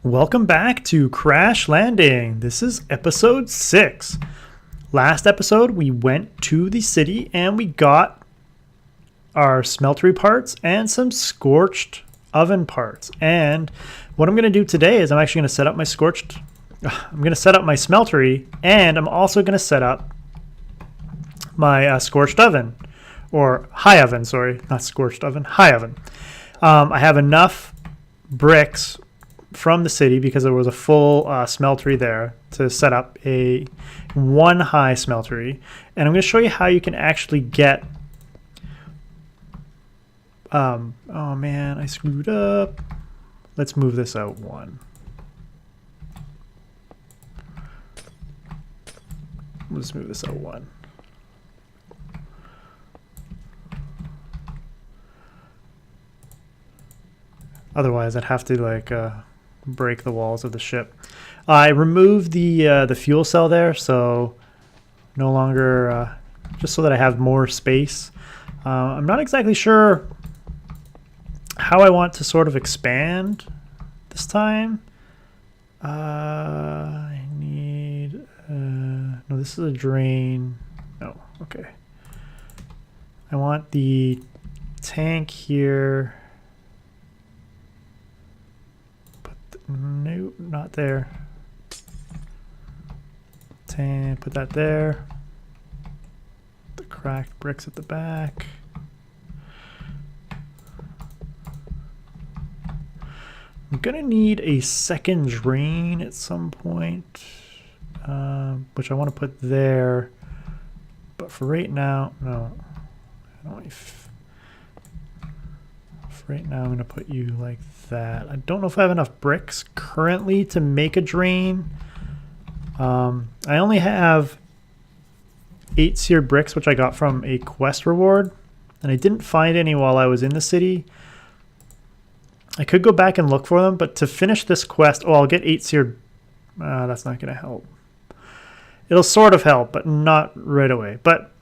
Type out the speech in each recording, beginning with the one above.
Welcome back to Crash Landing. This is episode 6. Last episode, we went to the city and we got our smeltery parts and some scorched oven parts. And what I'm going to do today is I'm actually going to set up my smeltery, and I'm also going to set up my scorched oven, or high oven, sorry, not scorched oven, high oven. I have enough bricks from the city because there was a full smeltery there to set up a one high smeltery, and I'm going to show you how you can actually get oh man, I screwed up. Let's move this out one. Let's move this out one. Otherwise I'd have to like break the walls of the ship. I removed the fuel cell there, so no longer, just so that I have more space. I'm not exactly sure how I want to sort of expand this time. I need, no, this is a drain. No, okay. I want the tank here. No, not there. Put that there. The cracked bricks at the back. I'm gonna need a second drain at some point, which I want to put there. But for right now, no. I don't want you. Right now I'm going to put you like that. I don't know if I have enough bricks currently to make a drain. I only have 8 seared bricks, which I got from a quest reward, and I didn't find any while I was in the city. I could go back and look for them, but to finish this quest, I'll get 8 seared. That's not going to help. It'll sort of help, but not right away. But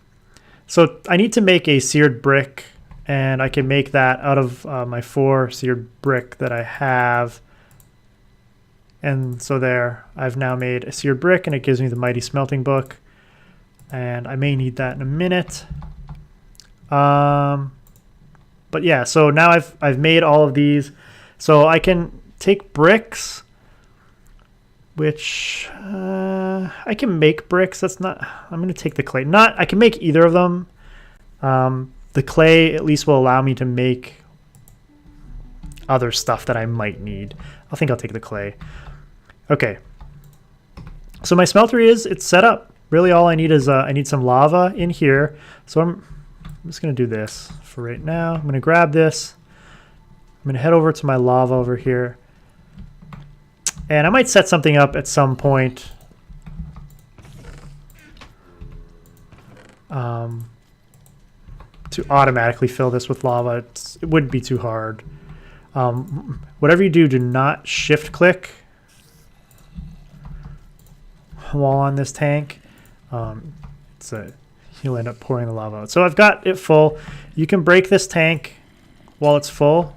so I need to make a seared brick, and I can make that out of my 4 seared brick that I have. And so there, I've now made a seared brick, and it gives me the mighty smelting book. And I may need that in a minute. But yeah, so now I've made all of these. So I can take bricks, which I can make bricks. That's not, I'm going to take the clay. I can make either of them. The clay at least will allow me to make other stuff that I might need. I think I'll take the clay. Okay. So my smeltery it's set up. Really all I need is I need some lava in here. So I'm just going to do this for right now. I'm going to grab this. I'm going to head over to my lava over here. And I might set something up at some point. To automatically fill this with lava. It wouldn't be too hard. Whatever you do, do not shift click while on this tank. You'll end up pouring the lava out. So I've got it full. You can break this tank while it's full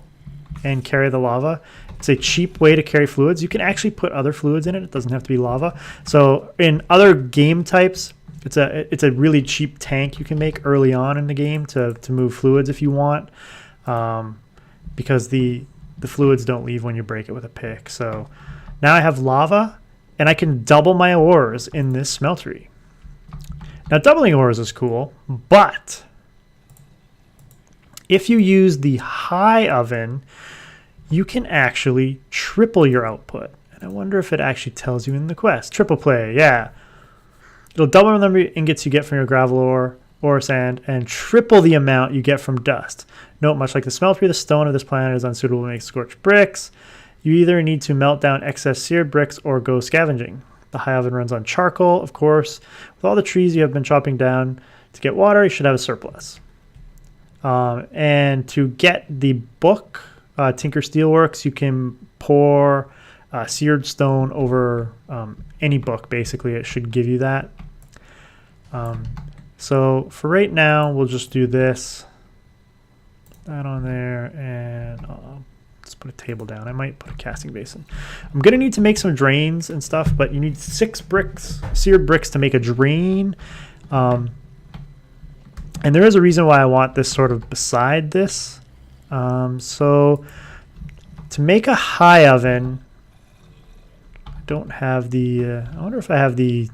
and carry the lava. It's a cheap way to carry fluids. You can actually put other fluids in it. It doesn't have to be lava. So in other game types, it's a really cheap tank you can make early on in the game to move fluids if you want, because the fluids don't leave when you break it with a pick. So now I have lava, and I can double my ores in this smeltery. Now doubling ores is cool, but if you use the high oven, you can actually triple your output. And I wonder if it actually tells you in the quest. Triple play, yeah. It'll double the number of ingots you get from your gravel ore sand, and triple the amount you get from dust. Note, much like the smeltery, the stone of this planet is unsuitable to make scorched bricks. You either need to melt down excess seared bricks or go scavenging. The high oven runs on charcoal, of course. With all the trees you have been chopping down to get water, you should have a surplus. And to get the book, Tinker Steelworks, you can pour seared stone over any book. Basically, it should give you that. So for right now, we'll just do this. That on there, and let's put a table down. I might put a casting basin. I'm gonna need to make some drains and stuff, but you need 6 bricks, seared bricks, to make a drain. And there is a reason why I want this sort of beside this. So to make a high oven, I don't have the, I wonder if I have the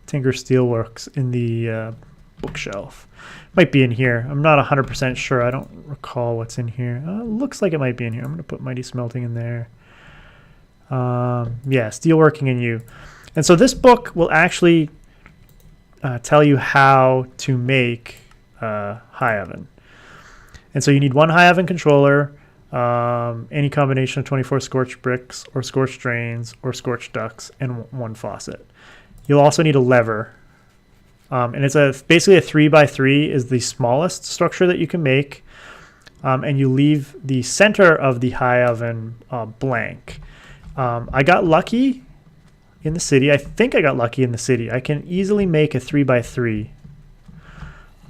Tinker Steelworks in the bookshelf. Might be in here. I'm not 100% sure. I don't recall what's in here. Looks like it might be in here. I'm going to put Mighty Smelting in there. Yeah, Steelworking in you. And so this book will actually tell you how to make a high oven. And so you need 1 high oven controller, any combination of 24 scorched bricks or scorched drains or scorched ducts, and 1 faucet. You'll also need a lever. And it's basically a 3x3 is the smallest structure that you can make. And you leave the center of the high oven blank. I got lucky in the city. I think I got lucky in the city. I can easily make a 3x3.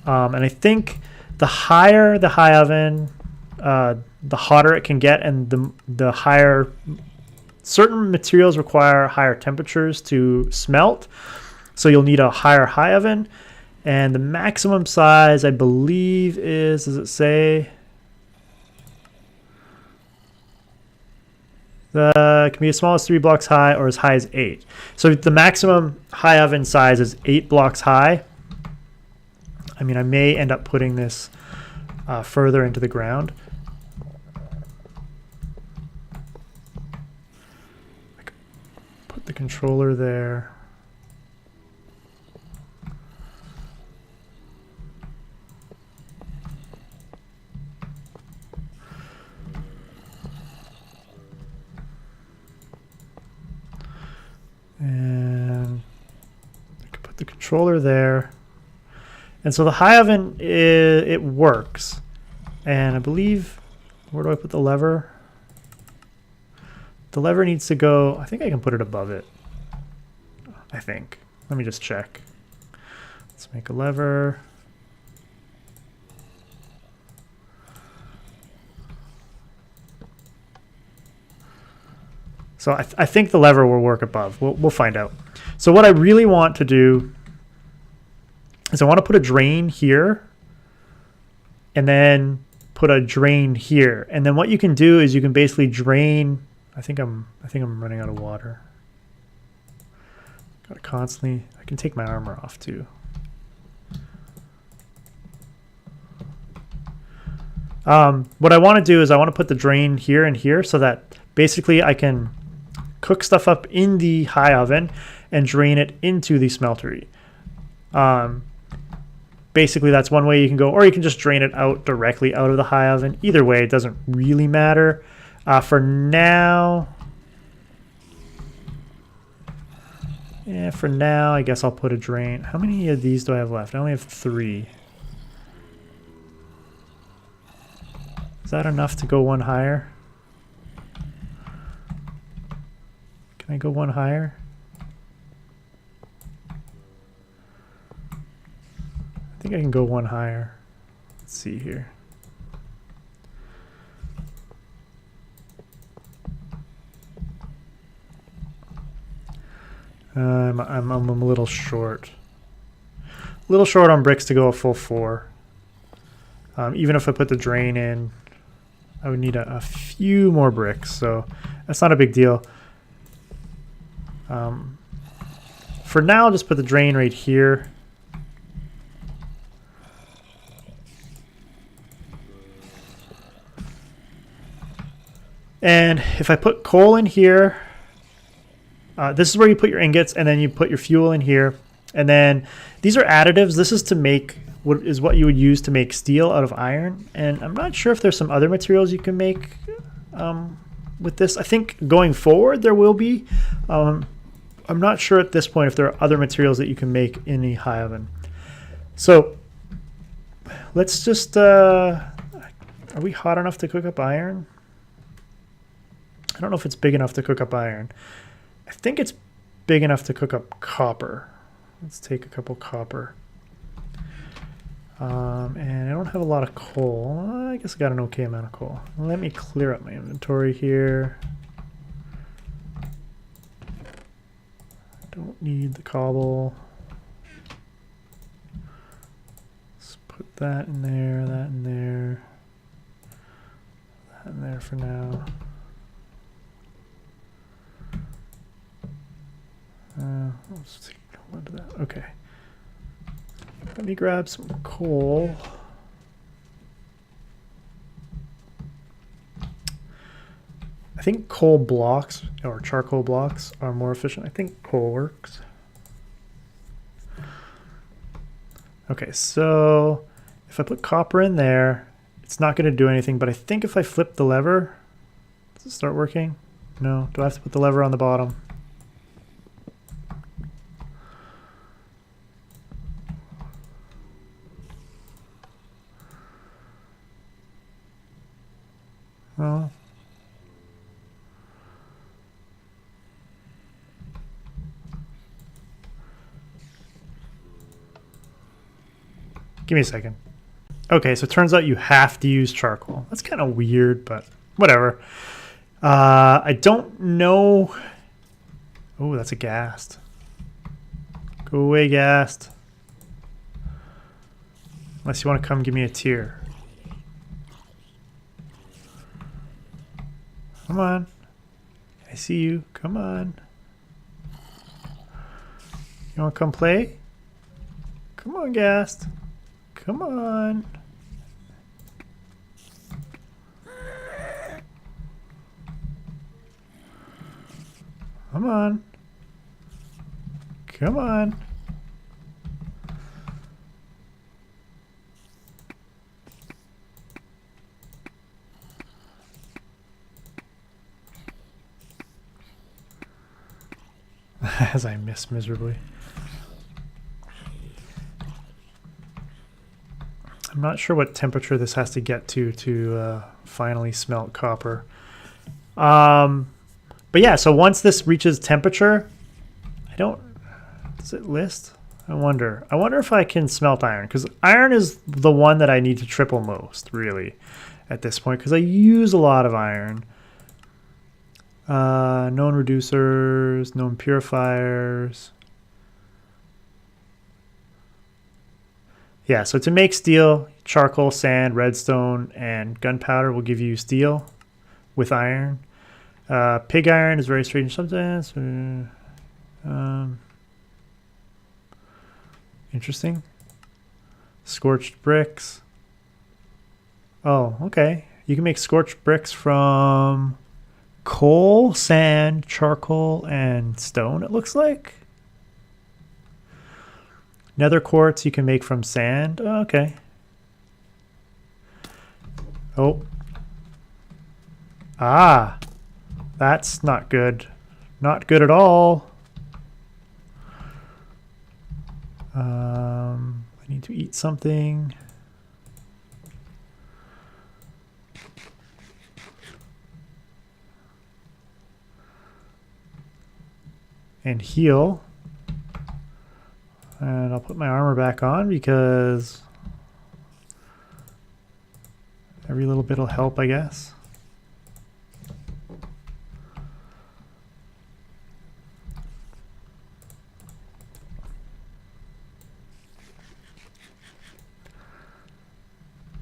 And I think the higher the high oven, the hotter it can get, and the higher, certain materials require higher temperatures to smelt. So you'll need a higher high oven, and the maximum size, I believe, is, does it say? It can be as small as 3 blocks high or as high as 8. So the maximum high oven size is 8 blocks high. I mean, I may end up putting this further into the ground. I could put the controller there. And I could put the controller there. And so the high oven, it works. And I believe, where do I put the lever? The lever needs to go, I think I can put it above it. I think. Let me just check. Let's make a lever. So I think the lever will work above. We'll find out. So what I really want to do is I want to put a drain here and then put a drain here. And then what you can do is you can basically drain. I think I'm running out of water. Gotta constantly, I can take my armor off too. What I want to do is I want to put the drain here and here so that basically I can cook stuff up in the high oven and drain it into the smeltery. Basically, that's one way you can go, or you can just drain it out directly out of the high oven. Either way, it doesn't really matter. For now, I guess I'll put a drain. How many of these do I have left? I only have 3. Is that enough to go 1 higher? Can I go 1 higher? I think I can go 1 higher. Let's see here. I'm a little short. A little short on bricks to go a full 4. Even if I put the drain in, I would need a few more bricks, so that's not a big deal. For now, I'll just put the drain right here. And if I put coal in here, this is where you put your ingots, and then you put your fuel in here. And then these are additives. This is to make what you would use to make steel out of iron. And I'm not sure if there's some other materials you can make with this. I think going forward there will be. I'm not sure at this point if there are other materials that you can make in the high oven. So let's just, are we hot enough to cook up iron? I don't know if it's big enough to cook up iron. I think it's big enough to cook up copper. Let's take a couple copper. And I don't have a lot of coal. I guess I got an okay amount of coal. Let me clear up my inventory here. Don't need the cobble. Let's put that in there, that in there, that in there for now. Let's take a look at that. Okay. Let me grab some coal. I think coal blocks or charcoal blocks are more efficient. I think coal works. Okay, so if I put copper in there, it's not going to do anything, but I think if I flip the lever, does it start working? No. Do I have to put the lever on the bottom? Oh. Give me a second. Okay, so it turns out you have to use charcoal. That's kind of weird, but whatever. I don't know. Oh, that's a ghast. Go away, ghast. Unless you want to come give me a tear. Come on. I see you. Come on. You want to come play? Come on, ghast. Come on. Come on. Come on. As I miss miserably. I'm not sure what temperature this has to get to finally smelt copper. But yeah, so once this reaches temperature, does it list? I wonder if I can smelt iron, because iron is the one that I need to triple most, really, at this point, because I use a lot of iron. Known reducers, known purifiers. Yeah, so to make steel, charcoal, sand, redstone, and gunpowder will give you steel with iron. Pig iron is very strange substance. Interesting. Scorched bricks. Oh, okay. You can make scorched bricks from coal, sand, charcoal, and stone, it looks like. Nether quartz you can make from sand. Oh, okay. Oh. Ah. That's not good. Not good at all. I need to eat something. And heal. And I'll put my armor back on because every little bit will help, I guess.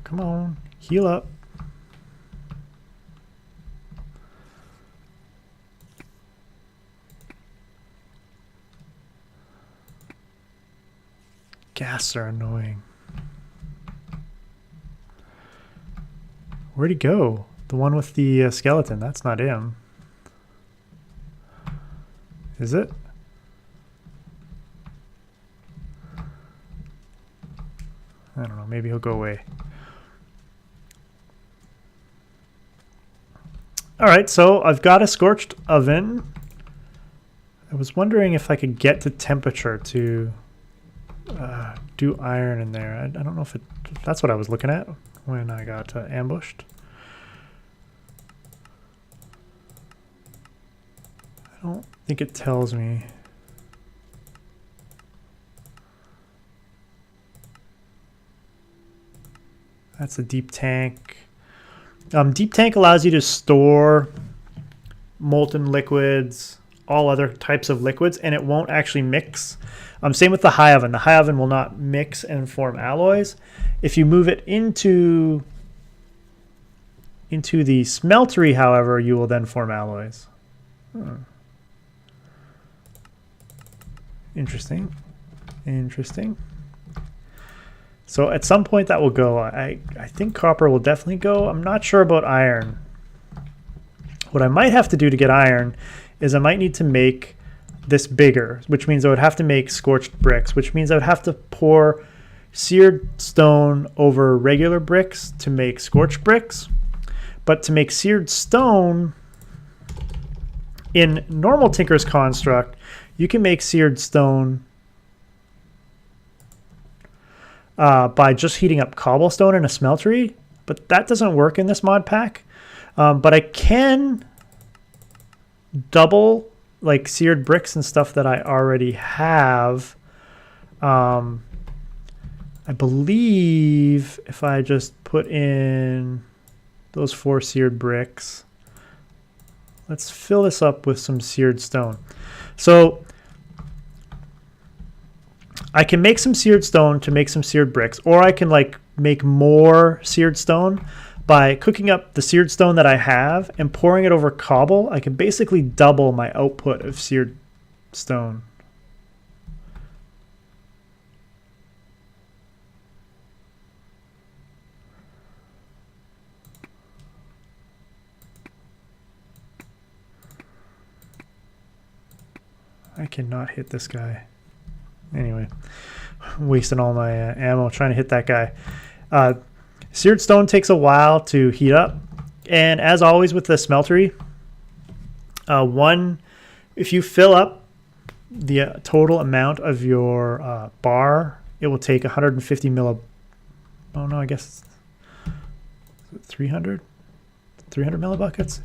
Come on, heal up. Ghasts are annoying. Where'd he go? The one with the skeleton. That's not him. Is it? I don't know. Maybe he'll go away. All right, so I've got a scorched oven. I was wondering if I could get to temperature to do iron in there. I don't know if that's what I was looking at when I got ambushed. I don't think it tells me. That's a deep tank. Deep tank allows you to store molten liquids, all other types of liquids, and it won't actually mix. Same with the high oven. The high oven will not mix and form alloys. If you move it into the smeltery, however, you will then form alloys. Interesting. Interesting. So at some point that will go. I think copper will definitely go. I'm not sure about iron. What I might have to do to get iron is I might need to make this bigger, which means I would have to make scorched bricks, which means I would have to pour seared stone over regular bricks to make scorched bricks. But to make seared stone in normal Tinker's Construct, you can make seared stone by just heating up cobblestone in a smeltery, but that doesn't work in this mod pack. But I can double like seared bricks and stuff that I already have. I believe if I just put in those 4 seared bricks, let's fill this up with some seared stone. So I can make some seared stone to make some seared bricks, or I can like make more seared stone by cooking up the seared stone that I have and pouring it over cobble. I can basically double my output of seared stone. I cannot hit this guy. Anyway, I'm wasting all my ammo trying to hit that guy. Seared stone takes a while to heat up. And as always with the smeltery, if you fill up the total amount of your bar, it will take 150 oh no, I guess 300 millibuckets.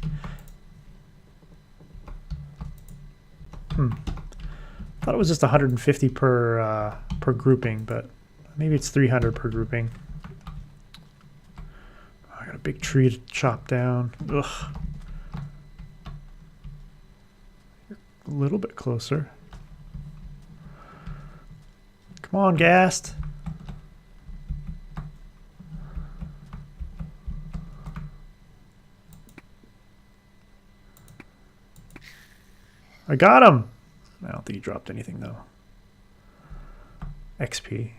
Thought it was just 150 per grouping, but maybe it's 300 per grouping. I got a big tree to chop down. Ugh. You're a little bit closer. Come on, Gast. I got him. I don't think he dropped anything though. XP.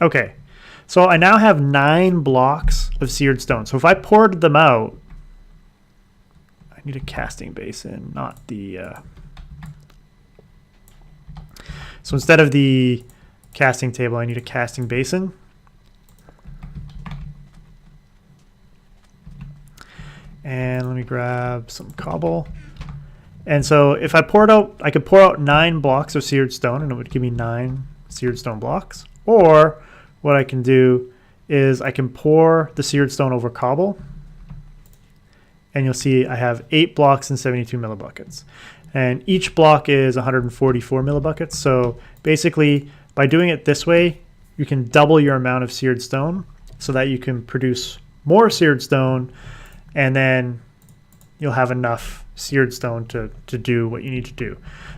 Okay, so I now have 9 blocks of seared stone. So if I poured them out, I need a casting basin, not the... So instead of the casting table, I need a casting basin. And let me grab some cobble. And so if I poured out, I could pour out 9 blocks of seared stone and it would give me 9 seared stone blocks. Or what I can do is I can pour the seared stone over cobble. And you'll see I have 8 blocks and 72 millibuckets. And each block is 144 millibuckets. So basically by doing it this way, you can double your amount of seared stone so that you can produce more seared stone, and then you'll have enough seared stone to do what you need to do.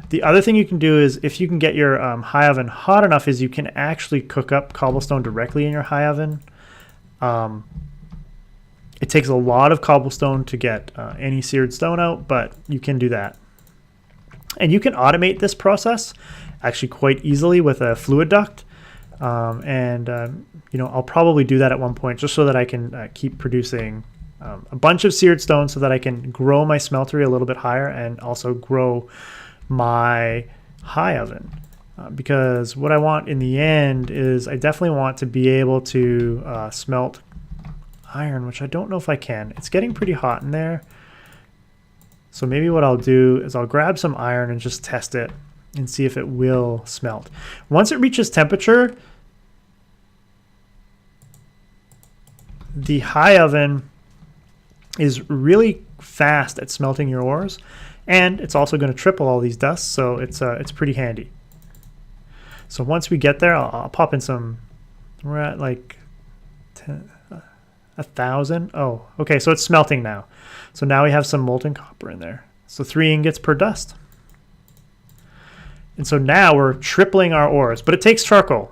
The other thing you can do is if you can get your high oven hot enough is you can actually cook up cobblestone directly in your high oven. It takes a lot of cobblestone to get any seared stone out, but you can do that. And you can automate this process actually quite easily with a fluid duct. You know, I'll probably do that at one point just so that I can keep producing a bunch of seared stone so that I can grow my smeltery a little bit higher and also grow my high oven. Because what I want in the end is I definitely want to be able to smelt iron, which I don't know if I can. It's getting pretty hot in there. So maybe what I'll do is I'll grab some iron and just test it and see if it will smelt. Once it reaches temperature, the high oven is really fast at smelting your ores, and it's also going to triple all these dusts, so it's pretty handy. So once we get there, I'll pop in some, we're at like 1,000. Oh, okay, so it's smelting now. So now we have some molten copper in there. So 3 ingots per dust. And so now we're tripling our ores, but it takes charcoal.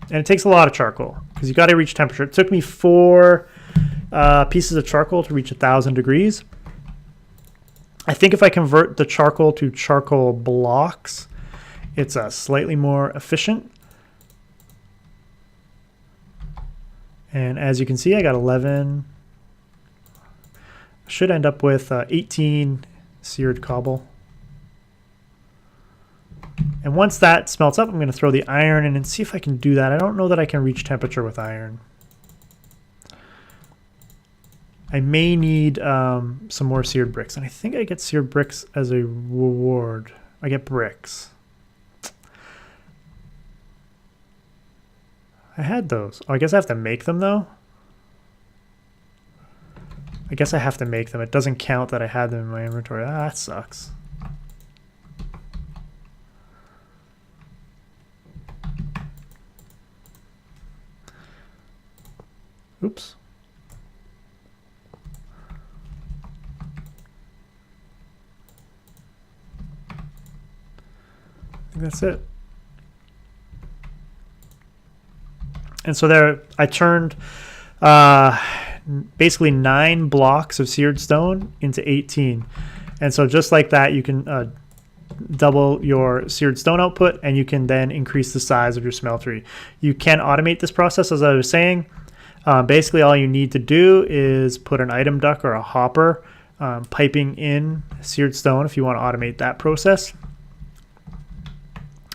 And it takes a lot of charcoal because you got to reach temperature. It took me 4 pieces of charcoal to reach 1,000 degrees. I think if I convert the charcoal to charcoal blocks, it's slightly more efficient. And as you can see, I got 11. I should end up with 18 seared cobble. And once that smelts up, I'm going to throw the iron in and see if I can do that. I don't know that I can reach temperature with iron. I may need some more seared bricks. And I think I get seared bricks as a reward. I get bricks. I had those. Oh, I guess I have to make them, though. I guess I have to make them. It doesn't count that I had them in my inventory. Ah, that sucks. Oops. I think that's it. And so there, I turned basically 9 blocks of seared stone into 18. And so just like that, you can double your seared stone output, and you can then increase the size of your smeltery. You can automate this process, as I was saying. Basically, all you need to do is put an item duct or a hopper piping in seared stone if you want to automate that process.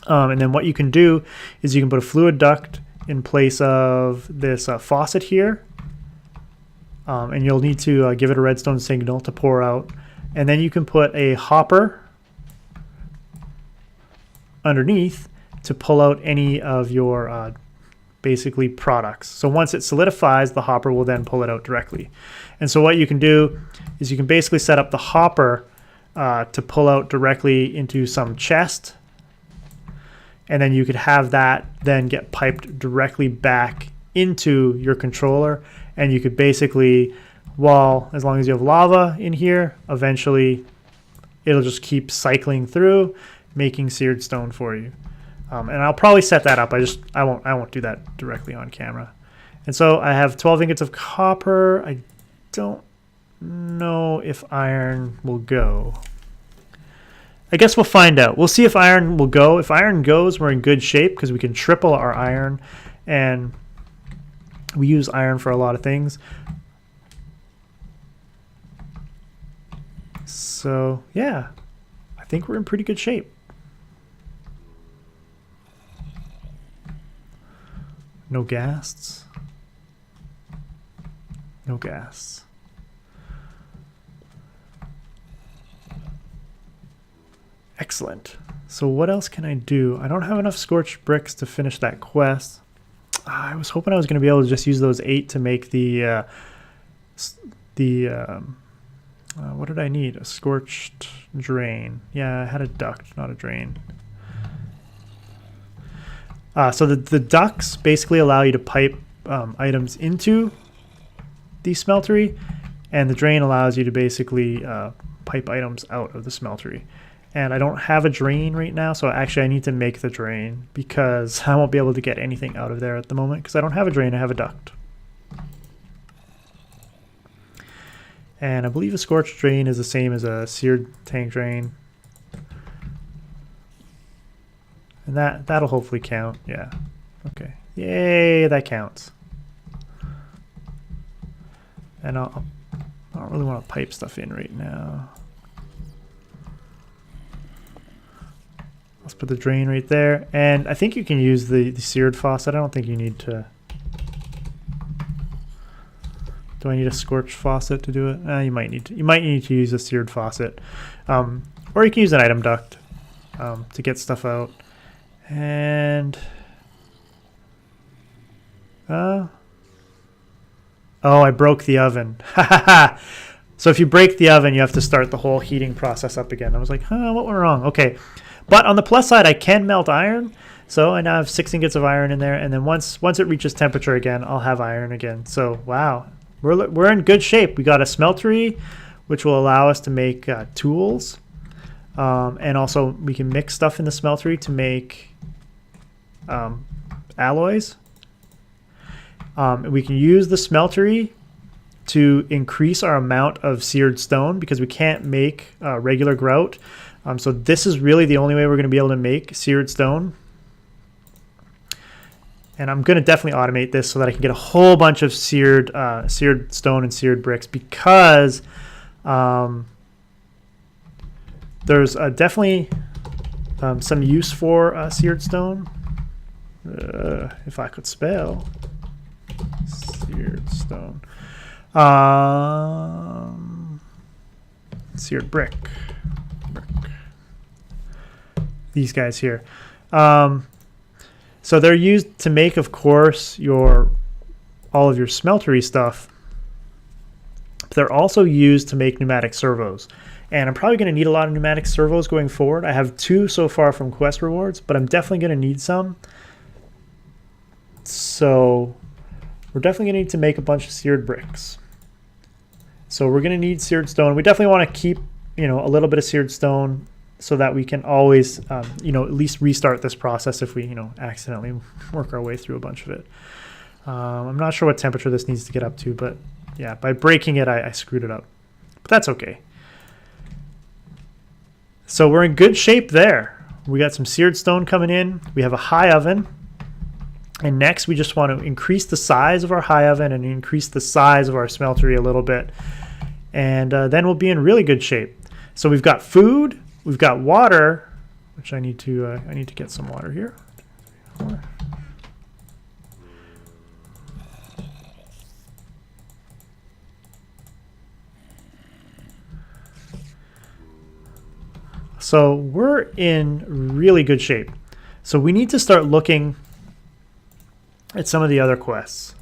And then what you can do is you can put a fluid duct in place of this faucet here. And you'll need to give it a redstone signal to pour out. And then you can put a hopper underneath to pull out any of your basically products. So once it solidifies, the hopper will then pull it out directly. And so what you can do is you can basically set up the hopper to pull out directly into some chest. And then you could have that then get piped directly back into your controller. And you could basically, as long as you have lava in here, eventually it'll just keep cycling through, making seared stone for you. And I'll probably set that up. I won't do that directly on camera. And so I have 12 ingots of copper. I don't know if iron will go. I guess we'll find out. We'll see if iron will go. If iron goes, we're in good shape because we can triple our iron, and we use iron for a lot of things. So yeah, I think we're in pretty good shape. No ghasts. No ghasts. Excellent. So what else can I do? I don't have enough scorched bricks to finish that quest. I was hoping I was going to be able to just use those 8 to make the what did I need? A scorched drain. Yeah, I had a duct, not a drain. So the ducts basically allow you to pipe items into the smeltery, and the drain allows you to basically pipe items out of the smeltery. And I don't have a drain right now, so actually I need to make the drain because I won't be able to get anything out of there at the moment because I don't have a drain, I have a duct. And I believe a scorched drain is the same as a seared tank drain. And that'll hopefully count, yeah. Okay, yay, that counts. And I don't really want to pipe stuff in right now. Let's put the drain right there. And I think you can use the seared faucet. I don't think you need to. Do I need a scorched faucet to do it? You might need to. You might need to use a seared faucet. Or you can use an item duct to get stuff out. And oh, I broke the oven. So if you break the oven, you have to start the whole heating process up again. I was like, what went wrong? Okay. But on the plus side, I can melt iron. So I now have 6 ingots of iron in there, and then once it reaches temperature again, I'll have iron again. So wow, we're in good shape. We got a smeltery, which will allow us to make tools, and also we can mix stuff in the smeltery to make alloys. We can use the smeltery to increase our amount of seared stone because we can't make regular grout. So this is really the only way we're going to be able to make seared stone. And I'm going to definitely automate this so that I can get a whole bunch of seared stone and seared bricks, because there's definitely some use for seared stone. If I could spell seared stone. Seared brick. These guys here. So they're used to make, of course, all of your smeltery stuff. But they're also used to make pneumatic servos. And I'm probably going to need a lot of pneumatic servos going forward. I have 2 so far from quest rewards, but I'm definitely going to need some. So we're definitely going to need to make a bunch of seared bricks. So we're going to need seared stone. We definitely want to keep, a little bit of seared stone so that we can always, at least restart this process if we, accidentally work our way through a bunch of it. I'm not sure what temperature this needs to get up to, but yeah, by breaking it, I screwed it up. But that's okay. So we're in good shape there. We got some seared stone coming in. We have a high oven. And next, we just want to increase the size of our high oven and increase the size of our smeltery a little bit. And then we'll be in really good shape. So we've got food, we've got water, which I need to get some water here. So we're in really good shape. So we need to start looking at some of the other quests.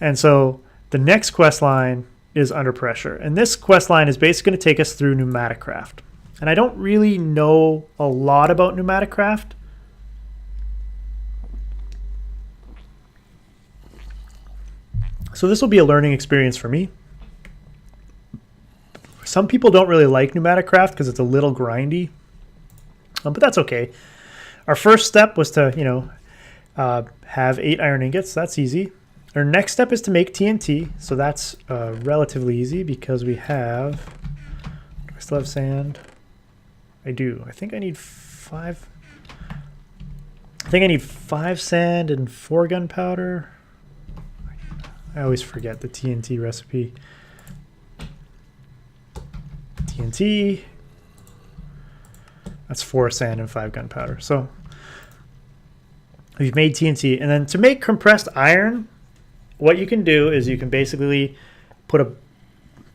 And so the next quest line is Under Pressure. And this quest line is basically going to take us through Pneumaticraft. And I don't really know a lot about Pneumaticraft. So this will be a learning experience for me. Some people don't really like Pneumaticraft because it's a little grindy. But that's okay. Our first step was to, have 8 iron ingots. That's easy. Our next step is to make TNT. So that's relatively easy because we have... Do I still have sand? I do. I think I need 5... I think I need 5 sand and 4 gunpowder. I always forget the TNT recipe. TNT. That's 4 sand and 5 gunpowder. So we've made TNT. And then to make compressed iron, what you can do is you can basically put a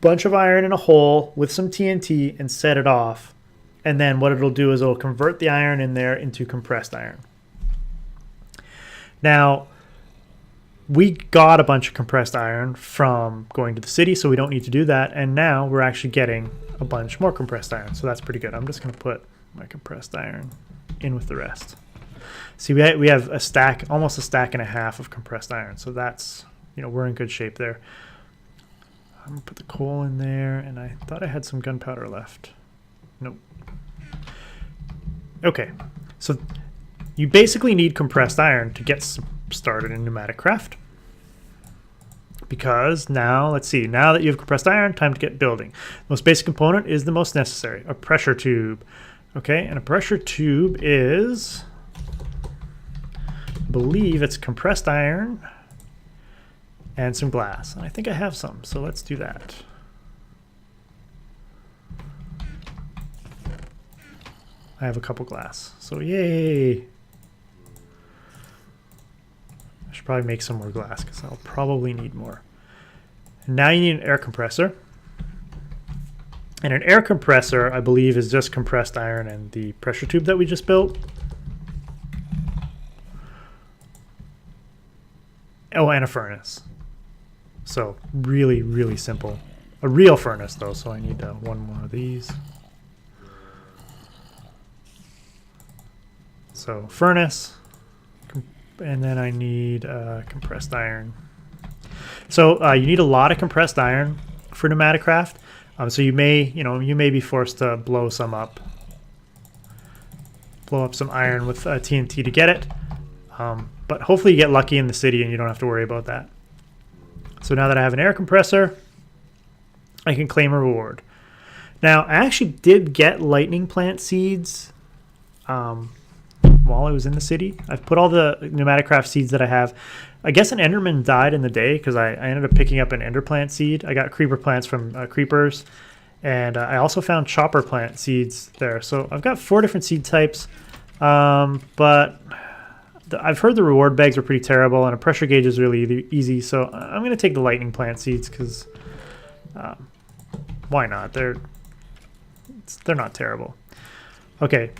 bunch of iron in a hole with some TNT and set it off. And then what it'll do is it'll convert the iron in there into compressed iron. Now, we got a bunch of compressed iron from going to the city, so we don't need to do that. And now we're actually getting a bunch more compressed iron. So that's pretty good. I'm just going to put my compressed iron in with the rest. See, we have a stack, almost a stack and a half of compressed iron. So that's, we're in good shape there. I'm going to put the coal in there, and I thought I had some gunpowder left. Nope. Okay, so you basically need compressed iron to get started in Pneumaticraft. Because now, let's see, now that you have compressed iron, time to get building. The most basic component is the most necessary, a pressure tube. Okay, and a pressure tube is, I believe it's compressed iron and some glass. And I think I have some, so let's do that. I have a couple glass, so yay! I should probably make some more glass because I'll probably need more. And now you need an air compressor. And an air compressor, I believe, is just compressed iron and the pressure tube that we just built. Oh, and a furnace. So really, really simple. A real furnace, though, so I need one more of these. So So furnace, and then I need compressed iron. So you need a lot of compressed iron for Pneumaticraft. So you may be forced to blow some up. Blow up some iron with TNT to get it. But hopefully you get lucky in the city and you don't have to worry about that. So now that I have an air compressor, I can claim a reward. Now, I actually did get lightning plant seeds while I was in the city. I've put all the Pneumaticraft seeds that I have. I guess an Enderman died in the day because I ended up picking up an Ender plant seed. I got creeper plants from creepers. And I also found chopper plant seeds there. So I've got 4 different seed types. But I've heard the reward bags are pretty terrible, and a pressure gauge is really easy. So I'm going to take the lightning plant seeds because why not? They're not terrible. Okay.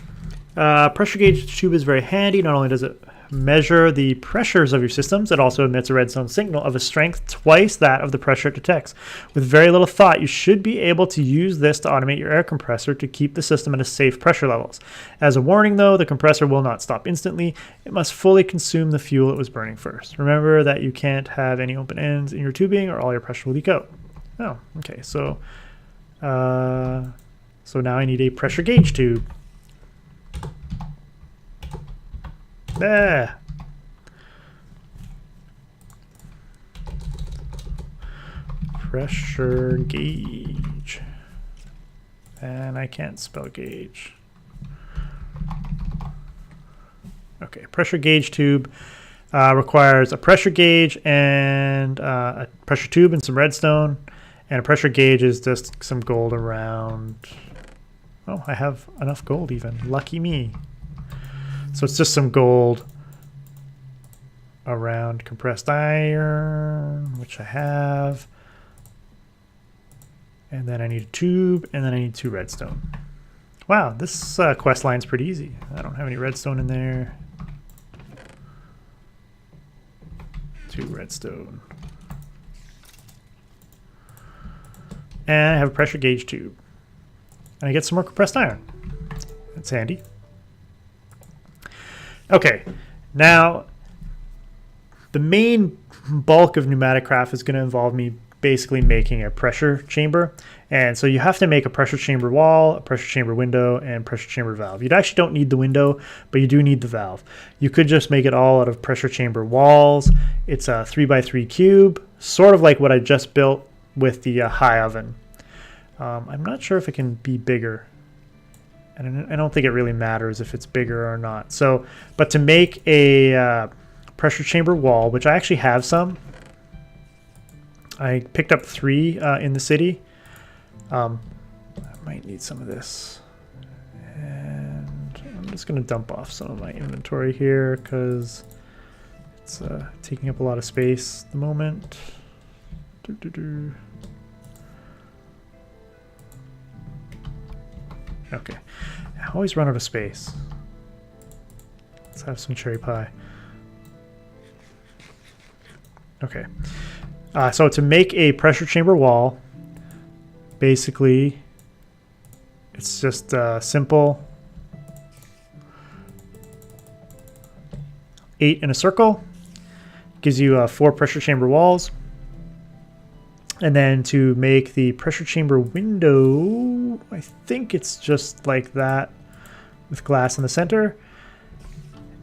Pressure gauge tube is very handy. Not only does it measure the pressures of your systems, it also emits a redstone signal of a strength twice that of the pressure it detects. With very little thought, you should be able to use this to automate your air compressor to keep the system at a safe pressure levels. As a warning though, the compressor will not stop instantly. It must fully consume the fuel it was burning first. Remember that you can't have any open ends in your tubing or all your pressure will leak out. Oh, okay, so now I need a pressure gauge tube. Ah. Pressure gauge. And I can't spell gauge. Okay, pressure gauge tube requires a pressure gauge and a pressure tube and some redstone. And a pressure gauge is just some gold around. Oh, I have enough gold even. Lucky me. So it's just some gold around compressed iron, which I have. And then I need a tube, and then I need 2 redstone. Wow, this quest line's pretty easy. I don't have any redstone in there. 2 redstone. And I have a pressure gauge tube. And I get some more compressed iron. That's handy. Okay, now the main bulk of Pneumaticraft is going to involve me basically making a pressure chamber. And so you have to make a pressure chamber wall, a pressure chamber window, and pressure chamber valve. You actually don't need the window, but you do need the valve. You could just make it all out of pressure chamber walls. It's a 3x3 cube, sort of like what I just built with the high oven. I'm not sure if it can be bigger. And I don't think it really matters if it's bigger or not. So, but to make a pressure chamber wall, which I actually have some, I picked up 3 in the city. I might need some of this. And I'm just going to dump off some of my inventory here because it's taking up a lot of space at the moment. Okay, I always run out of space. Let's have some cherry pie. Okay, so to make a pressure chamber wall, basically, it's just simple 8 in a circle. Gives you 4 pressure chamber walls. And then to make the pressure chamber window, I think it's just like that with glass in the center.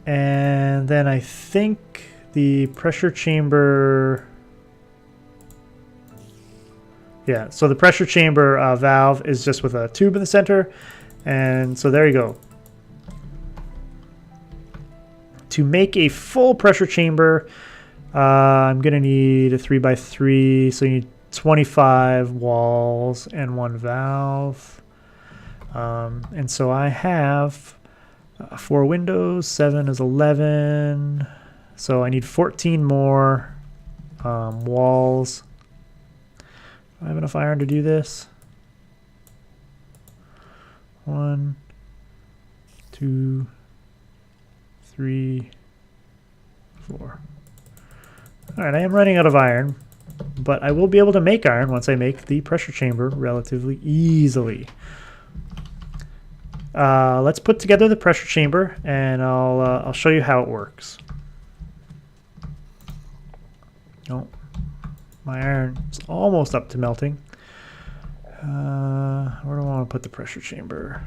And then I think the pressure chamber, yeah, so the pressure chamber valve is just with a tube in the center. And so there you go. To make a full pressure chamber, I'm going to need a 3x3, so you need 25 walls and 1 valve. And so I have 4 windows, 7 is 11. So I need 14 more walls. Do I have enough iron to do this? 1, 2, 3, 4. All right, I am running out of iron, but I will be able to make iron once I make the pressure chamber relatively easily. let's put together the pressure chamber, and I'll show you how it works. Oh, my iron is almost up to melting. Where do I want to put the pressure chamber?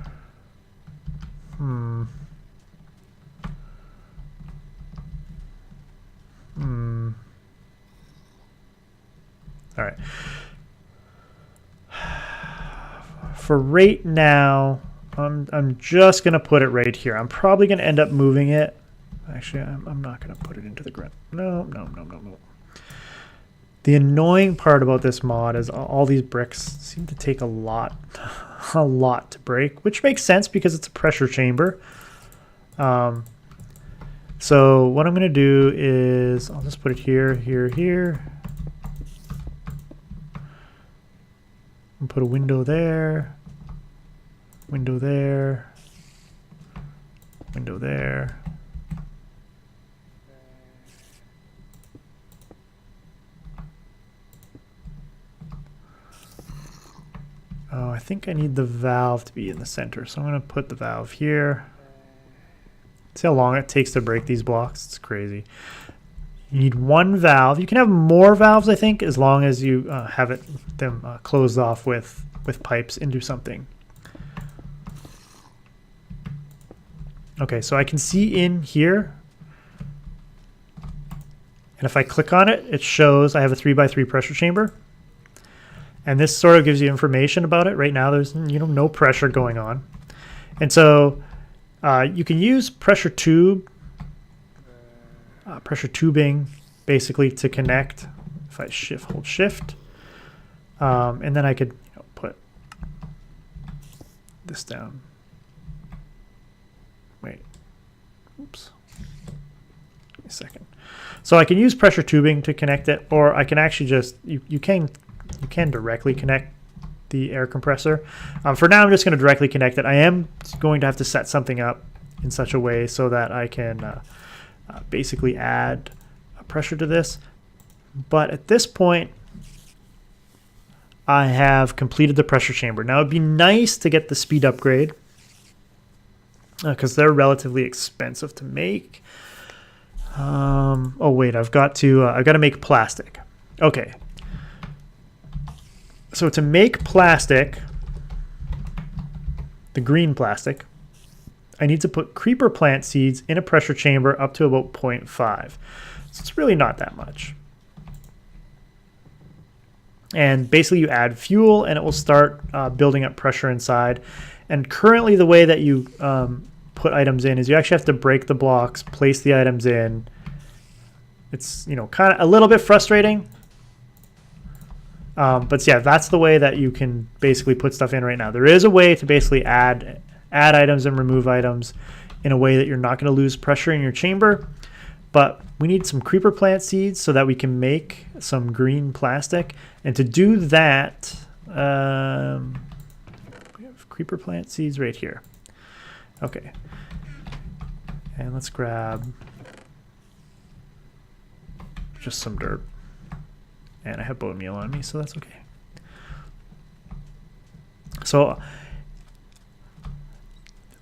All right. For right now, I'm just gonna put it right here. I'm probably gonna end up moving it. Actually, I'm not gonna put it into the ground. No. The annoying part about this mod is all these bricks seem to take a lot to break, which makes sense because it's a pressure chamber. So what I'm going to do is I'll just put it here, here. And put a window there, window there, window there. Oh, I think I need the valve to be in the center, so I'm going to put the valve here. See how long it takes to break these blocks? It's crazy. You need one valve. You can have more valves, I think, as long as you have them closed off with pipes into something. Okay, so I can see in here, and if I click on it, it shows I have a 3x3 pressure chamber. And this sort of gives you information about it. Right now, there's no pressure going on, and so you can use pressure tubing, basically to connect. If I hold shift, and then I could put this down. Wait, oops, give me a second. So I can use pressure tubing to connect it, or I can actually just you can directly connect the air compressor. For now, I'm just going to directly connect it. I am going to have to set something up in such a way so that I can basically add pressure to this. But at this point, I have completed the pressure chamber. Now, it'd be nice to get the speed upgrade because they're relatively expensive to make. Oh wait, I've got to make plastic. Okay. So to make plastic, the green plastic, I need to put creeper plant seeds in a pressure chamber up to about 0.5. So it's really not that much. And basically you add fuel and it will start building up pressure inside. And currently the way that you put items in is you actually have to break the blocks, place the items in. It's kind of a little bit frustrating. But yeah, that's the way that you can basically put stuff in right now. There is a way to basically add items and remove items in a way that you're not going to lose pressure in your chamber. But we need some creeper plant seeds so that we can make some green plastic. And to do that, we have creeper plant seeds right here. Okay. And let's grab just some dirt. And I have bone meal on me, so that's okay. So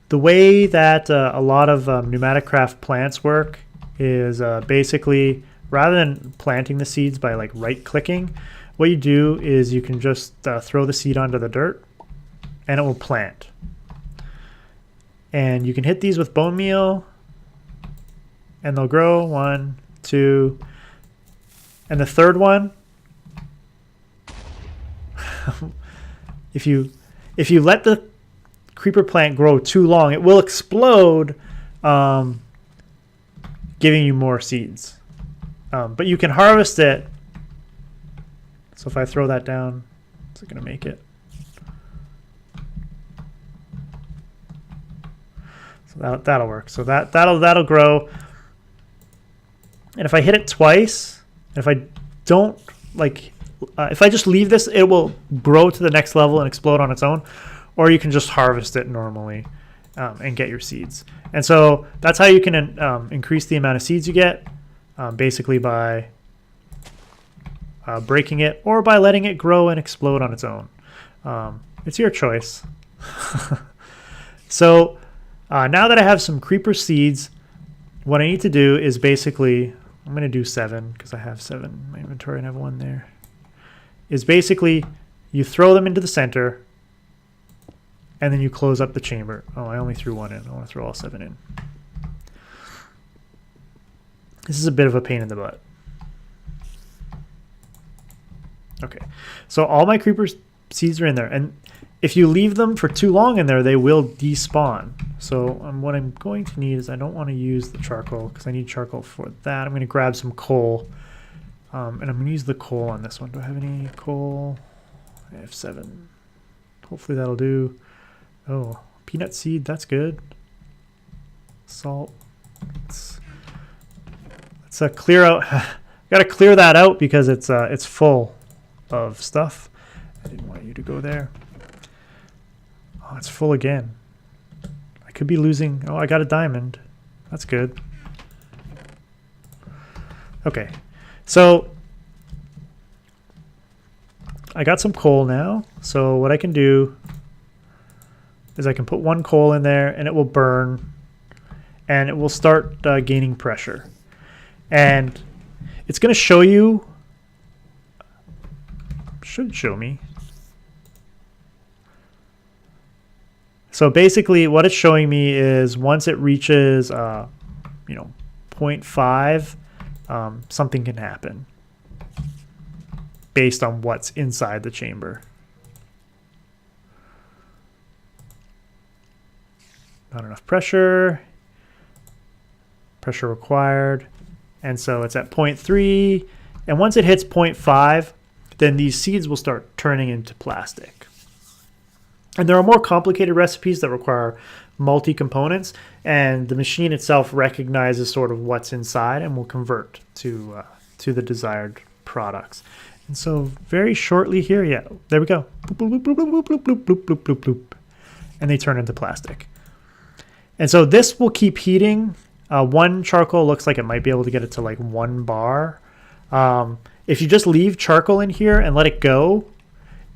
the way that a lot of Pneumaticraft plants work is basically rather than planting the seeds by like right-clicking, what you do is you can just throw the seed onto the dirt and it will plant. And you can hit these with bone meal and they'll grow. 1, 2, and the third one, if you let the creeper plant grow too long, it will explode, giving you more seeds. But you can harvest it. So if I throw that down, is it going to make it? So that'll work. So that'll grow. And if I hit it twice, and if I don't if I just leave this, it will grow to the next level and explode on its own, or you can just harvest it normally and get your seeds. And so that's how you can increase the amount of seeds you get, basically by breaking it or by letting it grow and explode on its own. It's your choice. So now that I have some creeper seeds, what I need to do is basically, I'm going to do 7 because I have 7 in my inventory and I have 1 there, is basically you throw them into the center and then you close up the chamber. Oh, I only threw 1 in. I want to throw all 7 in. This is a bit of a pain in the butt. Okay, so all my creeper seeds are in there, and if you leave them for too long in there, they will despawn. So what I'm going to need is, I don't want to use the charcoal because I need charcoal for that. I'm going to grab some coal, and I'm going to use the coal on this one. Do I have any coal? I have 7. Hopefully that'll do. Oh, peanut seed, that's good. Salt. Let's clear out. Got to clear that out because it's full of stuff. I didn't want you to go there. Oh, it's full again. I could be losing. Oh, I got a diamond. That's good. Okay, so I got some coal now. So what I can do is I can put 1 coal in there and it will burn and it will start gaining pressure. And it's going to show you, should show me. So basically what it's showing me is once it reaches, 0.5, something can happen based on what's inside the chamber. Not enough pressure. Pressure required. And so it's at 0.3. And once it hits 0.5, then these seeds will start turning into plastic. And there are more complicated recipes that require multi-components, and the machine itself recognizes sort of what's inside and will convert to the desired products. And so very shortly here, yeah, there we go. Bloop, bloop, bloop, bloop, bloop, bloop, bloop, bloop, bloop, bloop. And they turn into plastic. And so this will keep heating. 1 charcoal looks like it might be able to get it to like 1 bar. If you just leave charcoal in here and let it go,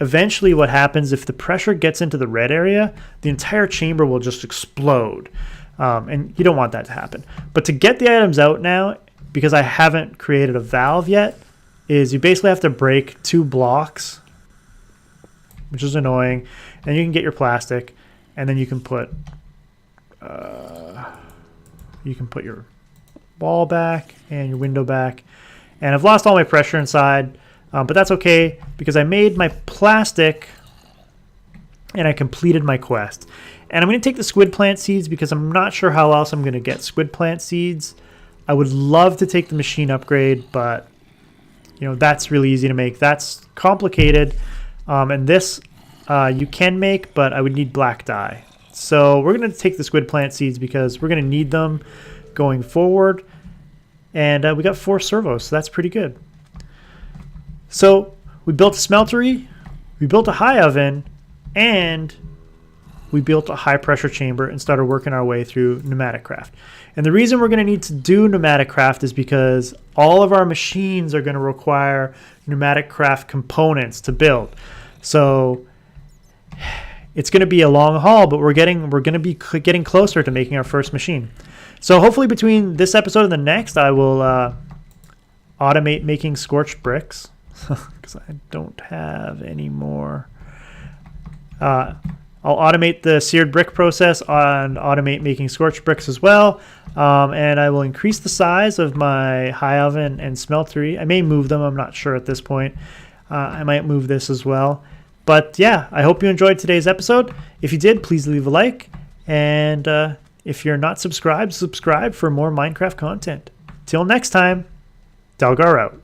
eventually what happens, if the pressure gets into the red area, the entire chamber will just explode. And you don't want that to happen. But to get the items out now, because I haven't created a valve yet, is you basically have to break 2 blocks, which is annoying. And you can get your plastic, and then you can put your wall back and your window back. And I've lost all my pressure inside, but that's okay because I made my plastic and I completed my quest. And I'm going to take the squid plant seeds because I'm not sure how else I'm going to get squid plant seeds. I would love to take the machine upgrade, but that's really easy to make. That's complicated. And this you can make, but I would need black dye. So we're going to take the squid plant seeds because we're going to need them going forward. And we got 4 servos, so that's pretty good. So we built a smeltery, we built a high oven, and we built a high pressure chamber and started working our way through Pneumaticraft. And the reason we're going to need to do Pneumaticraft is because all of our machines are going to require Pneumaticraft components to build. So it's going to be a long haul, but we're going to be getting closer to making our first machine. So hopefully between this episode and the next, I will automate making scorched bricks because I don't have any more. I'll automate the seared brick process and automate making scorched bricks as well. And I will increase the size of my high oven and smeltery. I may move them. I'm not sure at this point. I might move this as well. But yeah, I hope you enjoyed today's episode. If you did, please leave a like. And if you're not subscribed, subscribe for more Minecraft content. Till next time, Dalgar out.